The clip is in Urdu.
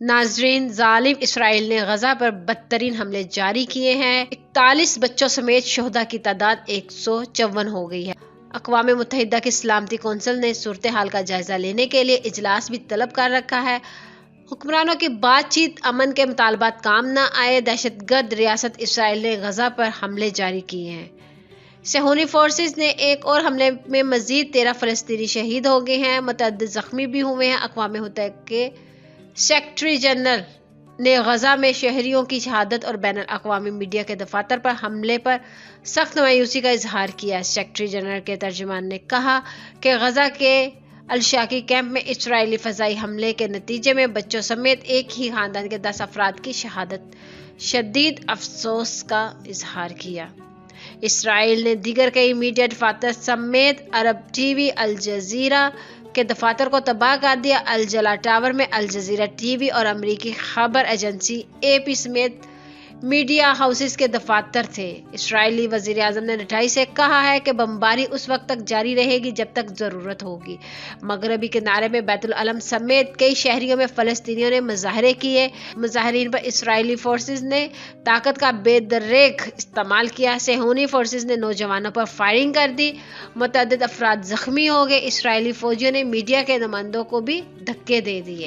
ناظرین، ظالم اسرائیل نے غزہ پر بدترین حملے جاری کیے ہیں۔ 41 بچوں سمیت شہداء کی تعداد 154 ہو گئی ہے۔ اقوام متحدہ کی سلامتی کونسل نے صورتحال کا جائزہ لینے کے لیے اجلاس بھی طلب کر رکھا ہے۔ حکمرانوں کی بات چیت، امن کے مطالبات کام نہ آئے، دہشت گرد ریاست اسرائیل نے غزہ پر حملے جاری کیے ہیں۔ صہیونی فورسز نے ایک اور حملے میں مزید 13 فلسطینی شہید ہو گئے ہیں، متعدد زخمی بھی ہوئے ہیں۔ اقوام متحدہ کے سیکرٹری جنرل نے غزہ میں شہریوں کی شہادت اور بین الاقوامی میڈیا کے دفاتر پر حملے پر سخت مایوسی کا اظہار کیا۔ سیکرٹری جنرل کے ترجمان نے کہا کہ غزہ کے الشاقی کیمپ میں اسرائیلی فضائی حملے کے نتیجے میں بچوں سمیت ایک ہی خاندان کے 10 افراد کی شہادت شدید افسوس کا اظہار کیا۔ اسرائیل نے دیگر کئی میڈیا دفاتر سمیت عرب ٹی وی الجزیرہ کے دفاتر کو تباہ کر دیا۔ الجلا ٹاور میں الجزیرہ ٹی وی اور امریکی خبر ایجنسی اے پی سمیت میڈیا ہاؤسز کے دفاتر تھے۔ اسرائیلی وزیر اعظم نے 28 سے کہا ہے کہ بمباری اس وقت تک جاری رہے گی جب تک ضرورت ہوگی۔ مغربی کنارے میں بیت العلم سمیت کئی شہروں میں فلسطینیوں نے مظاہرے کیے۔ مظاہرین پر اسرائیلی فورسز نے طاقت کا بے دریغ استعمال کیا۔ صہیونی فورسز نے نوجوانوں پر فائرنگ کر دی، متعدد افراد زخمی ہو گئے۔ اسرائیلی فوجیوں نے میڈیا کے نمائندوں کو بھی دھکے دے دیے۔